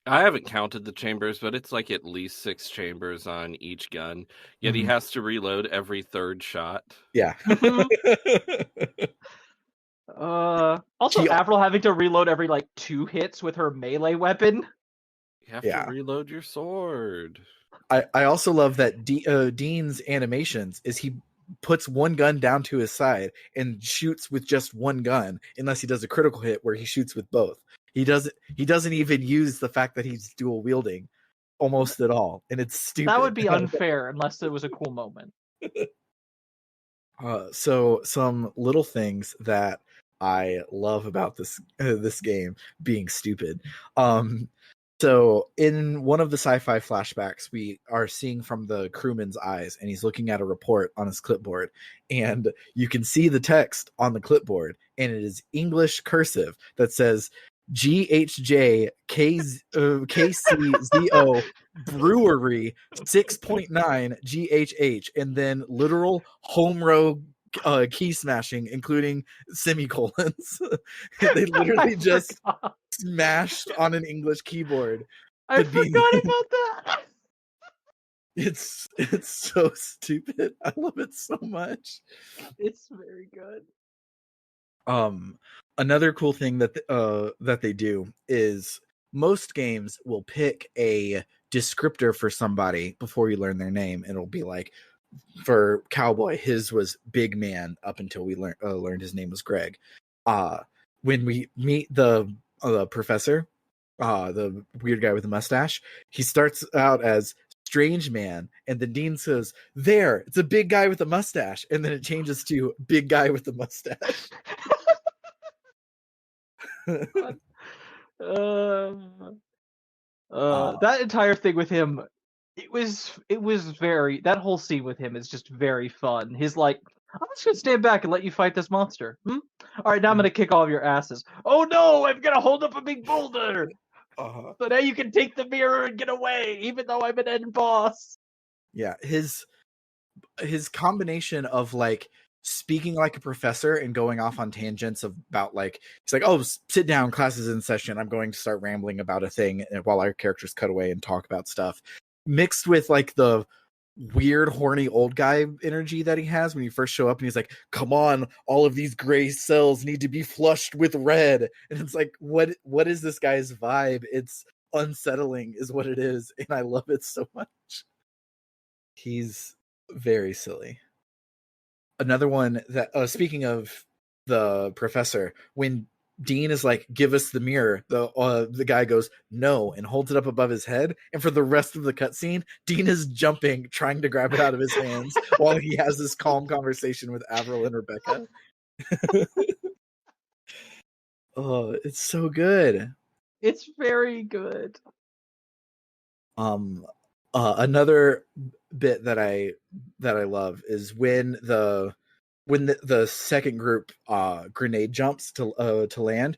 I haven't counted the chambers, but it's like at least 6 chambers on each gun. Yet he has to reload every 3rd shot. Yeah. Also, Avril having to reload every like 2 hits with her melee weapon. You have to reload your sword. I also love that Dean's animations is he puts one gun down to his side and shoots with just one gun, unless he does a critical hit where he shoots with both. He doesn't even use the fact that he's dual wielding almost at all, and it's stupid. That would be unfair unless it was a cool moment. So some little things that I love about this game being stupid. So in one of the sci-fi flashbacks, we are seeing from the crewman's eyes, and he's looking at a report on his clipboard, and you can see the text on the clipboard, and it is English cursive that says GHJ KCZO Brewery 6.9 GHH, and then literal home row key smashing, including semicolons. They literally just smashed on an English keyboard. I forgot about that. It's so stupid. I love it so much. It's very good. Another cool thing that they do is most games will pick a descriptor for somebody before you learn their name. It'll be like, for Cowboy, his was Big Man up until we learned his name was Greg. When we meet the professor, the weird guy with the mustache, he starts out as Strange Man, and then Dean says, "There, it's a big guy with a mustache," and then it changes to Big Guy with the Mustache. That entire thing with him, it was very, that whole scene with him is just very fun. He's like, "I'm just gonna stand back and let you fight this monster. All right, now I'm gonna kick all of your asses. Oh no, I'm gonna hold up a big boulder. So now you can take the mirror and get away, even though I'm an end boss." Yeah, his combination of like speaking like a professor and going off on tangents about like, he's like, "Oh, sit down, class is in session, I'm going to start rambling about a thing," while our characters cut away and talk about stuff, mixed with like the weird horny old guy energy that he has when you first show up, and he's like, "Come on, all of these gray cells need to be flushed with red," and it's like, what is this guy's vibe? It's unsettling is what it is, and I love it so much. He's very silly. Another one that, speaking of the professor, when Dean is like, "Give us the mirror," the guy goes, "No," and holds it up above his head. And for the rest of the cutscene, Dean is jumping, trying to grab it out of his hands while he has this calm conversation with Avril and Rebecca. Oh, it's so good. It's very good. Another bit that I love is when the second group grenade jumps to land,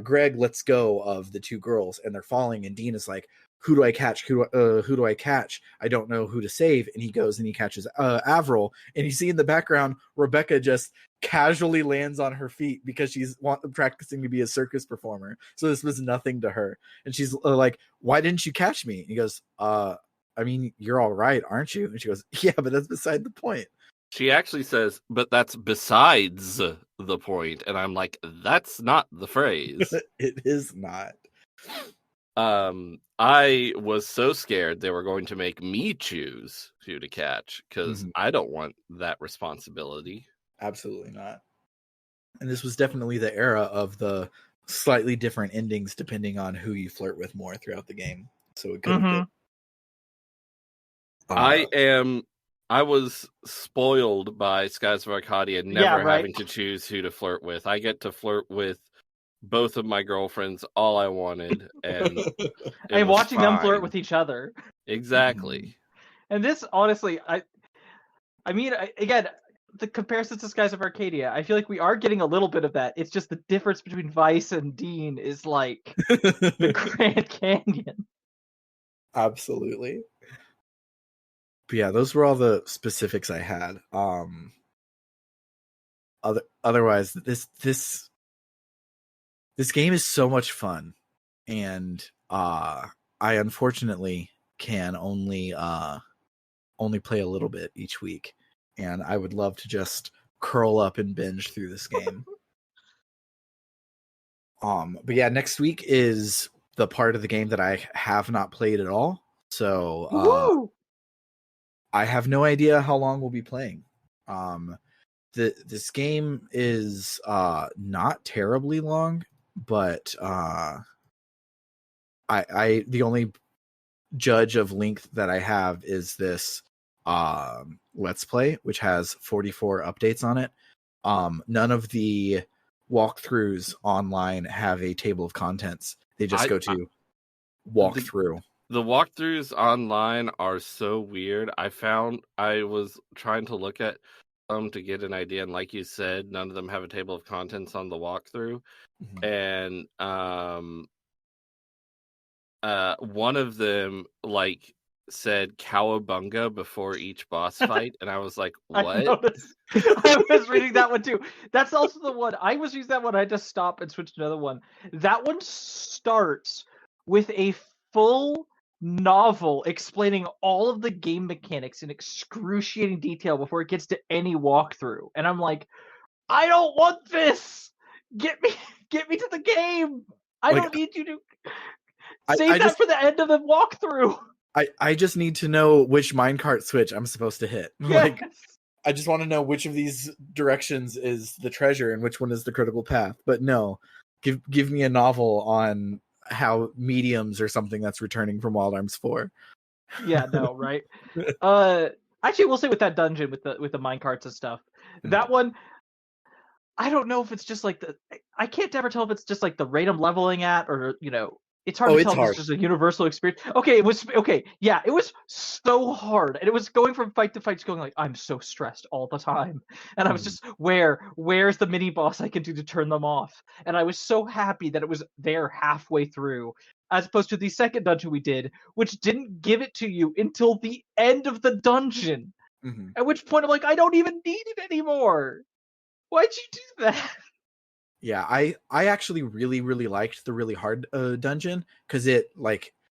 Greg lets go of the 2 girls and they're falling, and Dean is like, "Who do I catch? Who do I catch? I don't know who to save." And he goes and he catches Avril, and you see in the background Rebecca just casually lands on her feet because she's practicing to be a circus performer, so this was nothing to her, and she's like, "Why didn't you catch me?" And he goes, "I mean, you're all right, aren't you?" And she goes, "Yeah, but that's beside the point." She actually says, "But that's besides the point." And I'm like, that's not the phrase. It is not. I was so scared they were going to make me choose who to catch, because I don't want that responsibility. Absolutely not. And this was definitely the era of the slightly different endings depending on who you flirt with more throughout the game. So it could have been. I was spoiled by Skies of Arcadia never having to choose who to flirt with. I get to flirt with both of my girlfriends all I wanted, and it And was watching them flirt fine. with each other. Exactly. And this, honestly, again, the comparisons to Skies of Arcadia, I feel like we are getting a little bit of that. It's just the difference between Vice and Dean is like the Grand Canyon. Absolutely. But yeah, those were all the specifics I had. Otherwise, this game is so much fun, and I unfortunately can only play a little bit each week, and I would love to just curl up and binge through this game. But yeah, next week is the part of the game that I have not played at all, so I have no idea how long we'll be playing. This game is not terribly long, but I the only judge of length that I have is this Let's Play, which has 44 updates on it. None of the walkthroughs online have a table of contents. They just go to walkthrough. The walkthroughs online are so weird. I was trying to look at them to get an idea, and like you said, none of them have a table of contents on the walkthrough. And one of them like said cowabunga before each boss fight, and I was like, what? I noticed. I was reading that one too. That's also the one I was using. That one I just stopped and switched to another one. That one starts with a full novel explaining all of the game mechanics in excruciating detail before it gets to any walkthrough, and I'm like, I don't want this. Get me to the game. I don't need you to save that for the end of the walkthrough. I just need to know which minecart switch I'm supposed to hit. Yes. Like, I just want to know which of these directions is the treasure and which one is the critical path. But no, give me a novel on how mediums or something that's returning from Wild Arms 4. Yeah, no, right? Actually, we'll say with that dungeon with the minecarts and stuff, that one, I don't know if it's just like I can't ever tell if it's just like the rate I'm leveling at, or it's hard to tell if it's just a universal experience. Okay, it was so hard, and it was going from fight to fight, just going like, I'm so stressed all the time, and I was just where's the mini boss I can do to turn them off, and I was so happy that it was there halfway through, as opposed to the second dungeon we did, which didn't give it to you until the end of the dungeon. At which point I'm like, I don't even need it anymore. Why'd you do that? Yeah, I actually really liked the really hard dungeon because it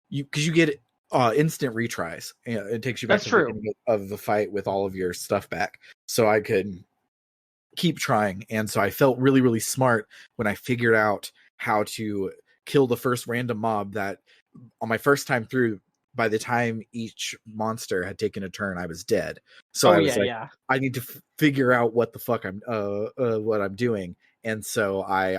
you get instant retries. It takes you back to the beginning of the fight with all of your stuff back, so I could keep trying. And so I felt really smart when I figured out how to kill the first random mob. That on my first time through, by the time each monster had taken a turn, I was dead. So I was I need to figure out what the fuck what I'm doing. And so I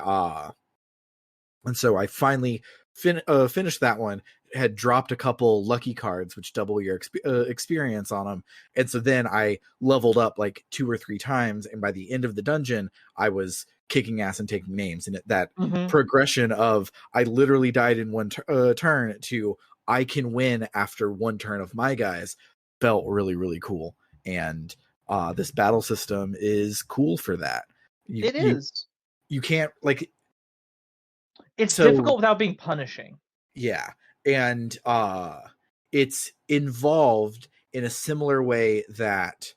finally finished that one. Had dropped a couple lucky cards, which double your experience on them. And so then I leveled up like 2 or 3 times. And by the end of the dungeon, I was kicking ass and taking names. And that progression of I literally died in one turn to I can win after one turn of my guys felt really cool. And this battle system is cool for that. It is. You can't it's difficult without being punishing. Yeah. And it's involved in a similar way that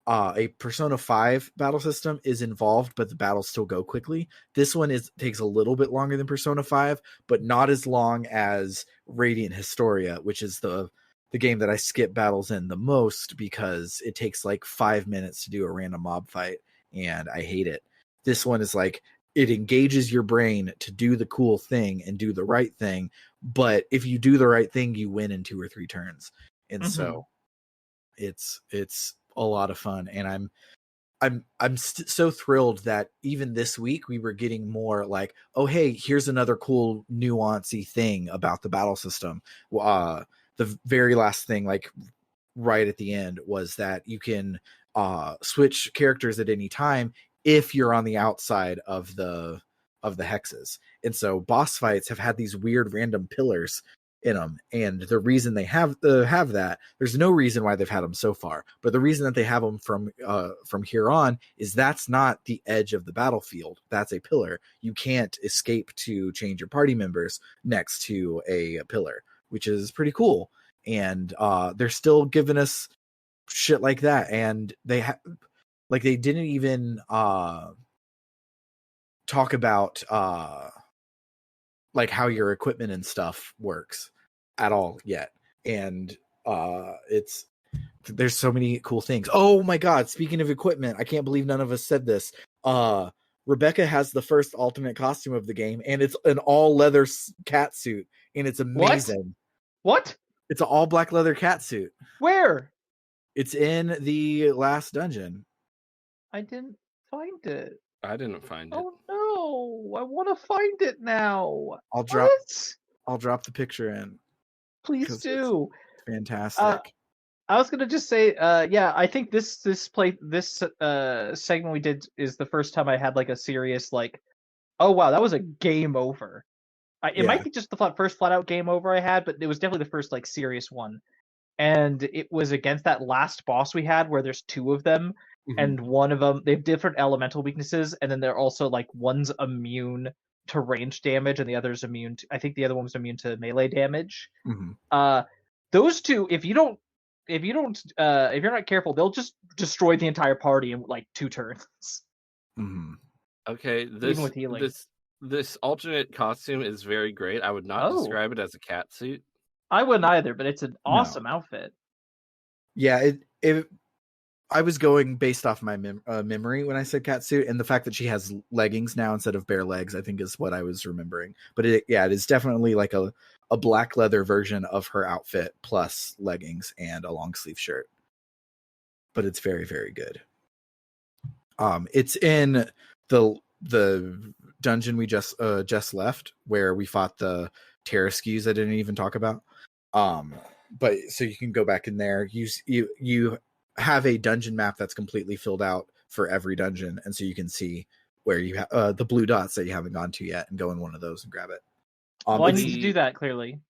a Persona 5 battle system is involved, but the battles still go quickly. This one takes a little bit longer than Persona 5, but not as long as Radiant Historia, which is the game that I skip battles in the most because it takes like 5 minutes to do a random mob fight, and I hate it. This one is like, it engages your brain to do the cool thing and do the right thing, but if you do the right thing, you win in 2 or 3 turns. And so it's a lot of fun, and I'm so thrilled that even this week we were getting more like, oh hey, here's another cool nuancy thing about the battle system. The very last thing, like right at the end, was that you can switch characters at any time if you're on the outside of the of the hexes. And so boss fights have had these weird random pillars in them, and the reason they have that, there's no reason why they've had them so far, but the reason that they have them from here on is that's not the edge of the battlefield, that's a pillar. You can't escape to change your party members next to a pillar, which is pretty cool. And they're still giving us shit like that, and they didn't even talk about like how your equipment and stuff works at all yet. And there's so many cool things. Oh my god, speaking of equipment, I can't believe none of us said this. Rebecca has the first alternate costume of the game, and it's an all leather cat suit, and it's amazing. What? It's an all black leather cat suit. Where? It's in the last dungeon. I didn't find it. I didn't find it. Oh no! I want to find it now. I'll drop the picture in. Please do. It's fantastic. I was gonna just say, yeah, I think this segment we did is the first time I had like a serious like, oh wow, that was a game over. It might be just the first flat out game over I had, but it was definitely the first like serious one. And it was against that last boss we had where there's two of them. Mm-hmm. And one of them, they have different elemental weaknesses, and then they're also like one's immune to range damage, and the other's immune to, I think the other one was immune to melee damage. Mm-hmm. Those two, if you're not careful, they'll just destroy the entire party in like 2 turns. Mm-hmm. Okay, even with healing. This alternate costume is very great. I would not describe it as a cat suit. I wouldn't either, but it's an awesome outfit. Yeah, I was going based off my memory when I said catsuit, and the fact that she has leggings now instead of bare legs, I think is what I was remembering. But it is definitely like a black leather version of her outfit plus leggings and a long sleeve shirt. But it's very, very good. It's in the dungeon we just left, where we fought the Terraskews I didn't even talk about. But so you can go back in there. You have a dungeon map that's completely filled out for every dungeon, and so you can see where you have the blue dots that you haven't gone to yet, and go in one of those and grab it. Well, I need to do that clearly.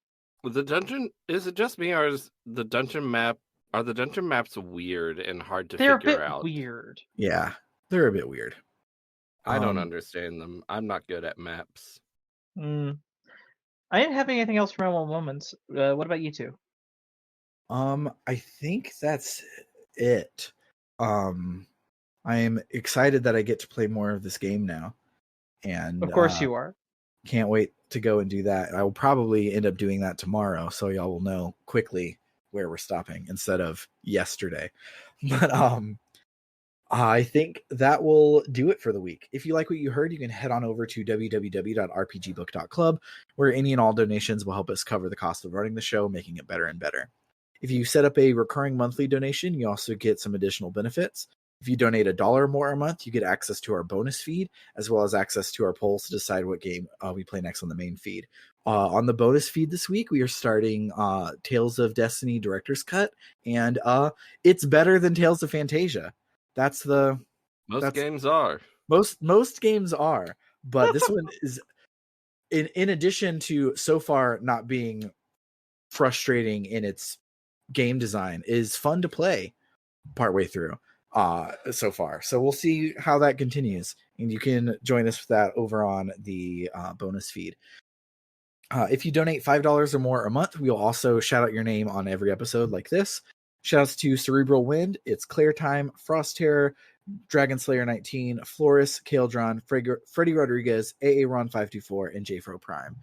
The dungeon, is it just me, or is the dungeon map? Are the dungeon maps weird and hard to figure out? They're a bit weird. Yeah, they're a bit weird. I don't understand them. I'm not good at maps. I didn't have anything else for my moments. What about you two? I think that's it. I am excited that I get to play more of this game now, and of course you are. Can't wait to go and do that. I will probably end up doing that tomorrow, so y'all will know quickly where we're stopping instead of yesterday. But I think that will do it for the week. If you like what you heard, you can head on over to www.rpgbook.club, where any and all donations will help us cover the cost of running the show, making it better and better. If you set up a recurring monthly donation, you also get some additional benefits. If you donate $1 or more a month, you get access to our bonus feed, as well as access to our polls to decide what game we play next on the main feed. On the bonus feed this week, we are starting Tales of Destiny Director's Cut, and it's better than Tales of Fantasia. Most games are. Most games are, but this one is, in addition to so far not being frustrating in its game design, is fun to play partway through so far. So we'll see how that continues, and you can join us for that over on the bonus feed. If you donate $5 or more a month, we'll also shout out your name on every episode like this. Shoutouts to Cerebral Wind, It's Claire Time, Frost Terror, Dragon Slayer 19, Floris, Kaeldron, Freddie Rodriguez, Ron524, and JFro Prime.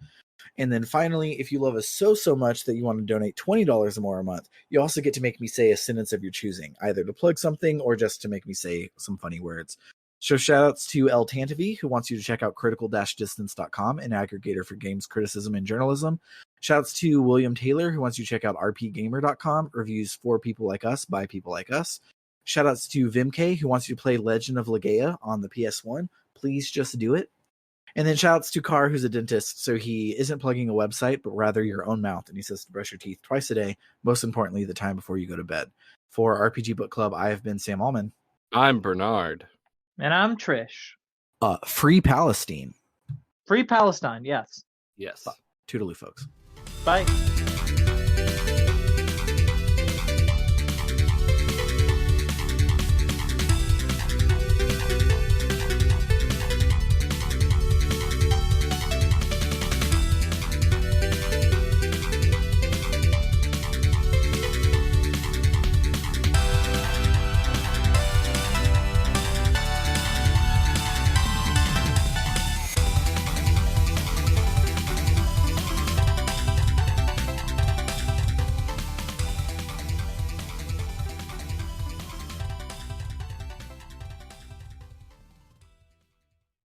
And then finally, if you love us so much that you want to donate $20 or more a month, you also get to make me say a sentence of your choosing, either to plug something or just to make me say some funny words. So shoutouts to El Tantavi, who wants you to check out critical-distance.com, an aggregator for games criticism and journalism. Shoutouts to William Taylor, who wants you to check out rpgamer.com, reviews for people like us by people like us. Shoutouts to Vimk, who wants you to play Legend of Legaia on the PS1. Please just do it. And then shoutouts to Carr, who's a dentist, so he isn't plugging a website, but rather your own mouth. And he says to brush your teeth twice a day, most importantly, the time before you go to bed. For RPG Book Club, I have been Sam Allman. I'm Bernard. And I'm Trish. Free Palestine. Free Palestine, yes. Yes. Toodaloo, folks. Bye.